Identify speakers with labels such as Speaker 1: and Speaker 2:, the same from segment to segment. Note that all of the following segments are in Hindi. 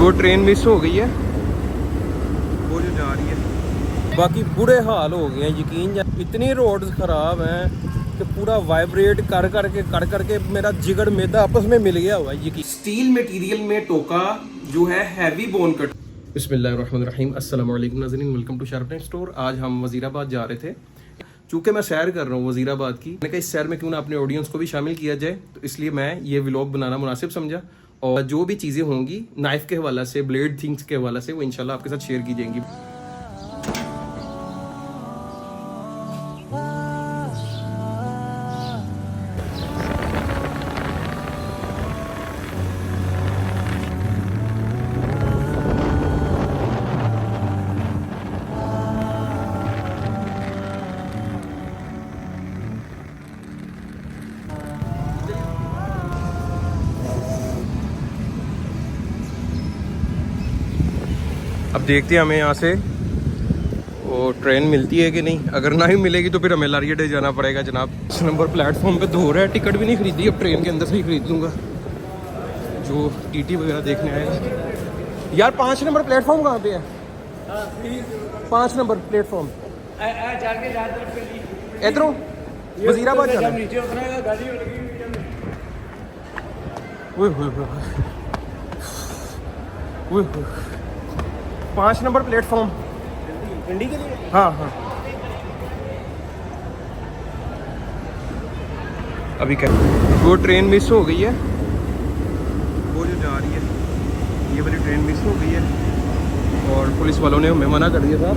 Speaker 1: वो ट्रेन मिस हो गई है, वो जो जा रही है। बाकी बुरे हाल हो गए हैं, यकीन जान इतनी रोड्स ख़राब हैं कि पूरा वाइब्रेट कर करके मेरा जिगर मैदा आपस में मिल गया हुआ है। यकीन स्टील मटेरियल में टोका जो है हैवी बोन कट। बिस्मिल्लाहिर्रहमानिर्रहीम, अस्सलाम वालेकुम नाज़रीन, welcome to sharp time store. आज हम वज़ीराबाद जा रहे थे। चूँकि मैं सैर कर रहा हूँ वज़ीराबाद की, मैंने कहा इस सैर में क्यों ना अपने ऑडियंस को भी शामिल किया जाए, तो इसलिए मैं ये व्लॉग बनाना मुनासिब समझा। और जो भी चीज़ें होंगी नाइफ़ के हवाला से, ब्लेड थिंग्स के हवाला से, वो इंशाल्लाह आपके साथ शेयर की जाएंगी। अब देखते हैं हमें यहाँ से वो ट्रेन मिलती है कि नहीं। अगर ना ही मिलेगी तो फिर हमें लारिया डे जाना पड़ेगा जनाब। 6 नंबर प्लेटफॉर्म पे धो रहा है, टिकट भी नहीं खरीदी, अब ट्रेन के अंदर से ही खरीद लूँगा जो टीटी वगैरह देखने आएगा। यार 5 नंबर प्लेटफॉर्म कहाँ पे है? 5 नंबर प्लेटफॉर्म इधरों वज़ीराबाद जाना है। 5 नंबर प्लेटफॉर्म मंडी के लिए। हाँ हाँ, अभी क्या वो ट्रेन मिस हो गई है, वो जो जा रही है, ये वाली ट्रेन मिस हो गई है। और पुलिस वालों ने हमें मना कर दिया था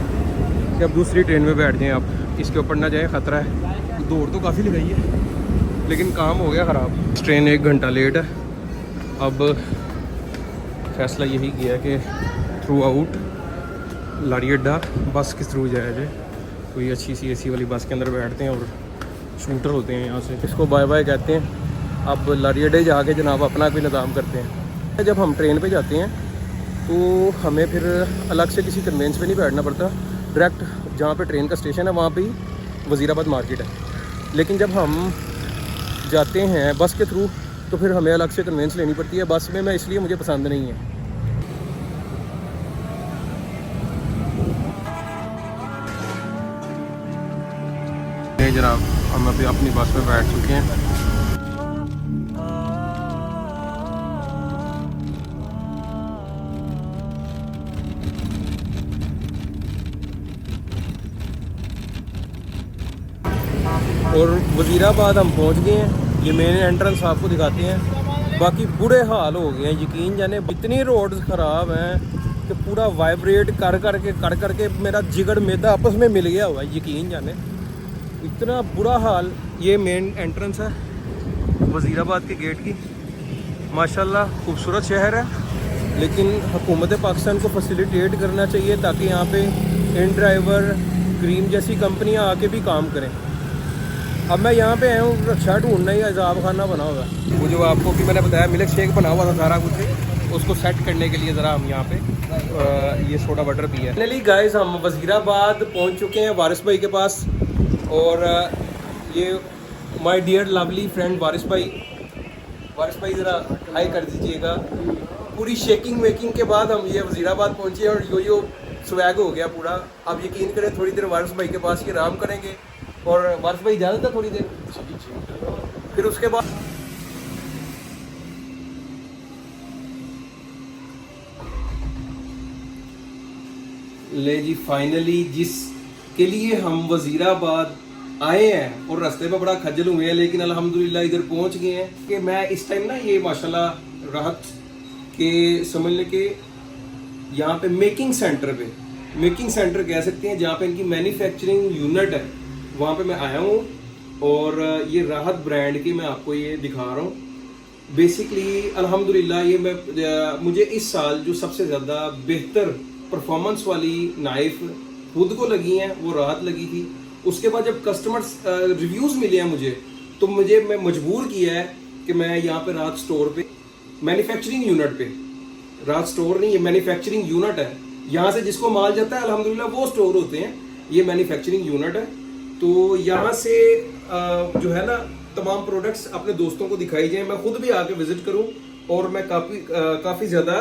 Speaker 1: कि अब दूसरी ट्रेन में बैठ जाएं, आप इसके ऊपर ना जाएं, ख़तरा है। दौड़ तो काफ़ी लगाई है लेकिन काम हो गया ख़राब। ट्रेन 1 घंटा लेट है। अब फैसला यही किया कि थ्रू आउट लारी अड्डा बस के थ्रू जाया जाए। कोई अच्छी सी एसी वाली बस के अंदर बैठते हैं और शूटर होते हैं यहाँ से, इसको बाय बाय कहते हैं। अब लारी अड्डे जाके जनाब अपना कोई निज़ाम करते हैं। जब हम ट्रेन पे जाते हैं तो हमें फिर अलग से किसी कन्वेंस पे नहीं बैठना पड़ता, डायरेक्ट जहाँ पे ट्रेन का स्टेशन है वहाँ पे ही वज़ीराबाद मार्केट है। लेकिन जब हम जाते हैं बस के थ्रू तो फिर हमें अलग से कन्वेंस लेनी पड़ती है। बस में मैं इसलिए मुझे पसंद नहीं है। जनाब हम अभी अपनी बस में बैठ चुके हैं। और वज़ीराबाद हम पहुंच गए हैं। ये मेन एंट्रेंस आपको दिखाते हैं। बाकी बुरे हाल हो गए हैं, यकीन जाने इतनी रोड्स ख़राब हैं कि पूरा वाइब्रेट कर करके मेरा जिगर मैदा आपस में मिल गया हुआ है। यकीन जाने इतना बुरा हाल। ये मेन एंट्रेंस है वज़ीराबाद के गेट की। माशाल्लाह खूबसूरत शहर है, लेकिन हुकूमत पाकिस्तान को फैसिलिटेट करना चाहिए ताकि यहाँ पे इन ड्राइवर, क्रीम जैसी कंपनियाँ आके भी काम करें। अब मैं यहाँ पे आया हूँ रक्षा ढूंढना ही अजाब खाना बना हुआ है। वो जो आपको भी मैंने बताया मिल्क शेक बना हुआ था सारा कुछ, उसको सेट करने के लिए ज़रा हम यहाँ पे ये सोडा बटर पिया। फाइनली गाइस हम वज़ीराबाद पहुँच चुके हैं वारिस भाई के पास। और ये माय डियर लवली फ्रेंड वारिस भाई ज़रा हाई कर दीजिएगा। पूरी शेकिंग वेकिंग के बाद हम ये वज़ीराबाद पहुँचे और यो स्वैग हो गया पूरा। अब यकीन करें थोड़ी देर वारिस भाई के पास ही आराम करेंगे। और वारिस भाई इजाज़त है थोड़ी देर, फिर उसके बाद ले जी फाइनली जिसके लिए हम वज़ीराबाद आए हैं और रास्ते में बड़ा खज्जल हुए हैं, लेकिन अल्हम्दुलिल्लाह इधर पहुंच गए हैं। कि मैं इस टाइम ना ये माशाल्लाह राहत के समझ लें कि यहाँ पे मेकिंग सेंटर कह सकते हैं, जहाँ पे इनकी मैन्युफैक्चरिंग यूनिट है, वहाँ पे मैं आया हूँ। और ये राहत ब्रांड की मैं आपको ये दिखा रहा हूँ। बेसिकली अल्हम्दुलिल्लाह ये मुझे इस साल जो सबसे ज़्यादा बेहतर परफॉर्मेंस वाली नाइफ खुद को लगी हैं वो राहत लगी थी। उसके बाद जब कस्टमर्स रिव्यूज़ मिले हैं मुझे, तो मैं मजबूर किया है कि मैं यहाँ पे राहत स्टोर पे मैन्युफैक्चरिंग यूनिट पे, राहत स्टोर नहीं ये मैन्युफैक्चरिंग यूनिट है, यहाँ से जिसको माल जाता है अल्हम्दुलिल्लाह वो स्टोर होते हैं, ये मैन्युफैक्चरिंग यूनिट है। तो यहाँ से जो है ना तमाम प्रोडक्ट्स अपने दोस्तों को दिखाई जाए, मैं खुद भी आके विजिट करूँ और मैं काफ़ी ज़्यादा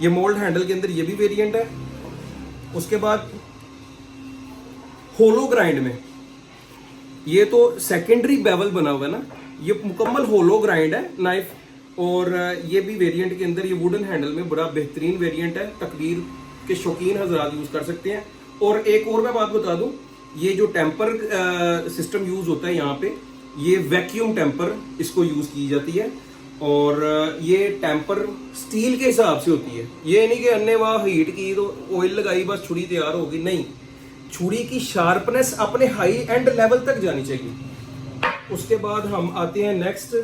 Speaker 1: ये मोल्ड हैंडल के अंदर ये भी वेरिएंट है। उसके बाद होलो ग्राइंड में, ये तो सेकेंडरी बेवल बना हुआ है ना, ये मुकम्मल होलो ग्राइंड है नाइफ। और ये भी वेरिएंट के अंदर, ये वुडन हैंडल में बड़ा बेहतरीन वेरिएंट है, तकबीर के शौकीन हजरात यूज कर सकते हैं। और एक और मैं बात बता दूं, ये जो टेम्पर सिस्टम यूज होता है यहाँ पे, ये वैक्यूम टेम्पर इसको यूज की जाती है। और ये टेम्पर स्टील के हिसाब से होती है, ये नहीं कि अन्य वहाँ हीट की तो ऑयल लगाई बस छुरी तैयार होगी, नहीं, छुरी की शार्पनेस अपने हाई एंड लेवल तक जानी चाहिए। उसके बाद हम आते हैं नेक्स्ट,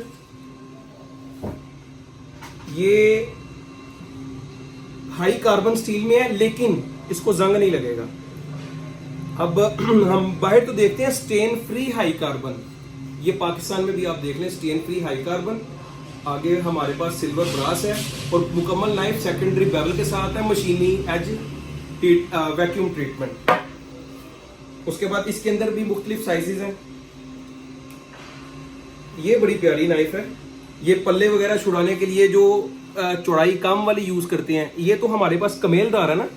Speaker 1: ये हाई कार्बन स्टील में है लेकिन इसको जंग नहीं लगेगा। अब हम बाहर तो देखते हैं स्टेन फ्री हाई कार्बन, ये पाकिस्तान में भी आप देख लें स्टेन फ्री हाई कार्बन। आगे हमारे पास सिल्वर ब्रास है और मुकम्मल नाइफ सेकेंडरी बेवल के साथ है, मशीनी एज वैक्यूम ट्रीटमेंट। उसके बाद इसके अंदर भी मुख्तलिफ साइजेस हैं। ये बड़ी प्यारी नाइफ है, ये पल्ले वगैरह छुड़ाने के लिए जो चौड़ाई कम वाली यूज करते हैं। ये तो हमारे पास कमेलदार है ना,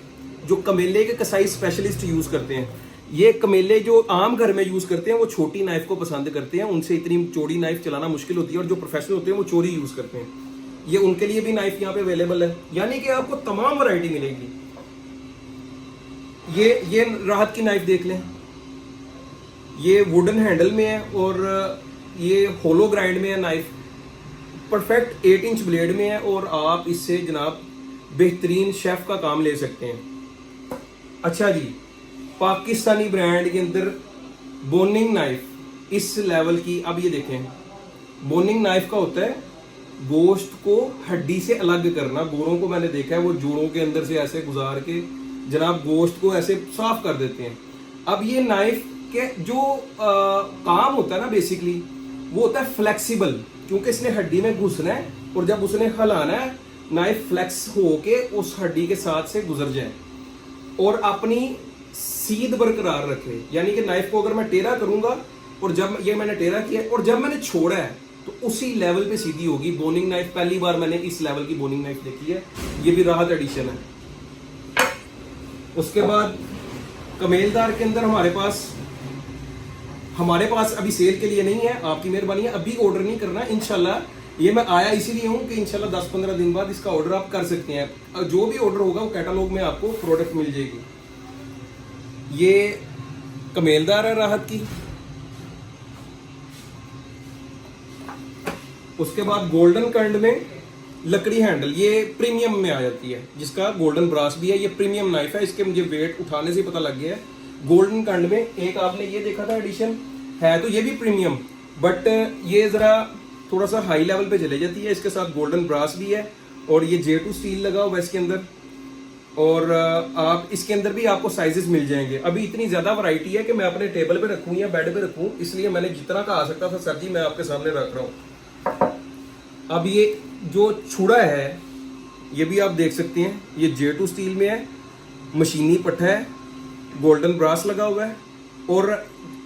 Speaker 1: जो कमेले के कसाई स्पेशलिस्ट यूज करते हैं। ये कमेले जो आम घर में यूज करते हैं वो छोटी नाइफ को पसंद करते हैं, उनसे इतनी चौड़ी नाइफ चलाना मुश्किल होती है, और जो प्रोफेशनल होते हैं वो चोरी यूज करते हैं। ये उनके लिए भी नाइफ यहाँ पे अवेलेबल है, यानी कि आपको तमाम वैरायटी मिलेगी। ये राहत की नाइफ देख लें, ये वुडन हैंडल में है और ये होलो ग्राइंड में है नाइफ, परफेक्ट 8 इंच ब्लेड में है, और आप इससे जनाब बेहतरीन शेफ का काम ले सकते हैं। अच्छा जी, पाकिस्तानी ब्रांड के अंदर बोनिंग नाइफ इस लेवल की, अब ये देखें, बोनिंग नाइफ का होता है गोश्त को हड्डी से अलग करना। गोरों को मैंने देखा है वो जोड़ों के अंदर से ऐसे गुजार के जनाब गोश्त को ऐसे साफ कर देते हैं। अब ये नाइफ के जो काम होता है ना बेसिकली, वो होता है फ्लेक्सिबल, क्योंकि इसने हड्डी में घुसना है और जब उसने हलाना है नाइफ फ्लेक्स होके उस हड्डी के साथ से गुजर जाए और अपनी सीध बरकरार रखे। यानी कि नाइफ को अगर मैं टेढ़ा करूंगा और जब ये मैंने टेढ़ा किया और जब मैंने छोड़ा है तो उसी लेवल पे सीधी होगी। बोनिंग नाइफ पहली बार मैंने इस लेवल की बोनिंग नाइफ देखी है, ये भी राहत एडिशन है। उसके बाद कमेलदार के अंदर हमारे पास अभी सेल के लिए नहीं है, आपकी मेहरबानी है, अभी ऑर्डर नहीं करना इंशाल्लाह। ये मैं आया इसीलिए हूँ कि इंशाल्लाह 10-15 दिन बाद इसका ऑर्डर आप कर सकते हैं। जो भी ऑर्डर होगा वो कैटलॉग में आपको प्रोडक्ट मिल जाएगी। ये कमेलदार है राहत की। उसके बाद गोल्डन कंड में लकड़ी हैंडल, ये प्रीमियम में आ जाती है, जिसका गोल्डन ब्रास भी है। ये प्रीमियम नाइफ है, इसके मुझे वेट उठाने से पता लग गया है। गोल्डन कंड में एक आपने ये देखा था एडिशन है, तो ये भी प्रीमियम, बट ये जरा थोड़ा सा हाई लेवल पे चले जाती है। इसके साथ गोल्डन ब्रास भी है और ये J2 स्टील लगा हुआ है इसके अंदर। और आप इसके अंदर भी आपको साइजेस मिल जाएंगे। अभी इतनी ज्यादा वैरायटी है कि मैं अपने टेबल पे रखूं या बेड पे रखूं, इसलिए मैंने जितना का आ सकता था सर जी मैं आपके सामने रख रहा हूं। अब ये जो छुड़ा है ये भी आप देख सकते हैं, ये J2 स्टील में है, मशीनी पट्टा है, गोल्डन ब्रास लगा हुआ है। और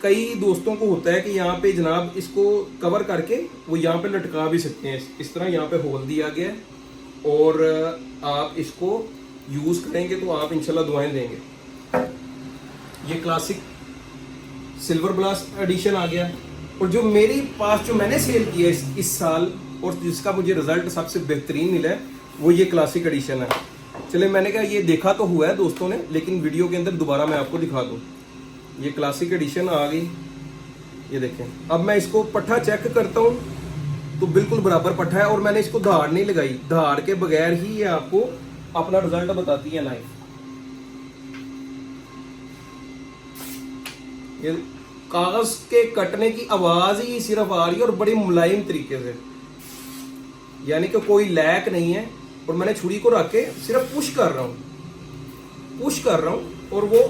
Speaker 1: कई दोस्तों को होता है कि यहाँ पे जनाब इसको कवर करके वो यहाँ पे लटका भी सकते हैं, इस तरह यहाँ पे होल दिया गया है और आप इसको यूज करेंगे तो आप इंशाल्लाह दुआएं देंगे। ये क्लासिक सिल्वर ब्लास्ट एडिशन आ गया। और जो मेरे पास जो मैंने सेल किया इस साल और जिसका मुझे रिजल्ट सबसे बेहतरीन मिला है वो ये क्लासिक एडिशन है। चले मैंने कहा ये देखा तो हुआ है दोस्तों ने, लेकिन वीडियो के अंदर दोबारा मैं आपको दिखा दूं। ये क्लासिक एडिशन आ गई, ये देखें। अब मैं इसको पट्टा चेक करता हूं तो बिल्कुल बराबर पट्टा है और मैंने इसको धार नहीं लगाई, धार के बगैर ही ये आपको अपना रिजल्ट बताती है नाइफ। ये कागज के कटने की आवाज ही सिर्फ आ रही है और बड़ी मुलायम तरीके से, यानी कि कोई लैक नहीं है। और मैंने छुरी को रख के सिर्फ पुश कर रहा हूं और वो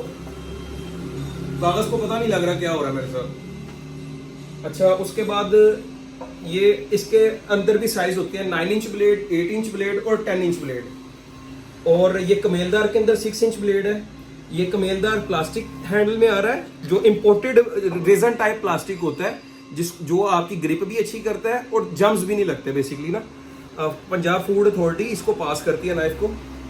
Speaker 1: कागज को पता नहीं लग रहा क्या हो रहा है मेरे साथ। अच्छा, उसके बाद ये इसके अंदर भी साइज होते हैं 9 इंच ब्लेड, 8 इंच ब्लेड और 10 इंच ब्लेड। और ये कमेलदार के अंदर 6 इंच ब्लेड है। ये कमेलदार प्लास्टिक हैंडल में आ रहा है, जो इंपोर्टेड रेजन टाइप प्लास्टिक होता है जो आपकी ग्रिप भी अच्छी करता है और जम्स भी नहीं लगते बेसिकली ना। पंजाब फूड अथॉरिटी इसको पास करती है नाइफ को।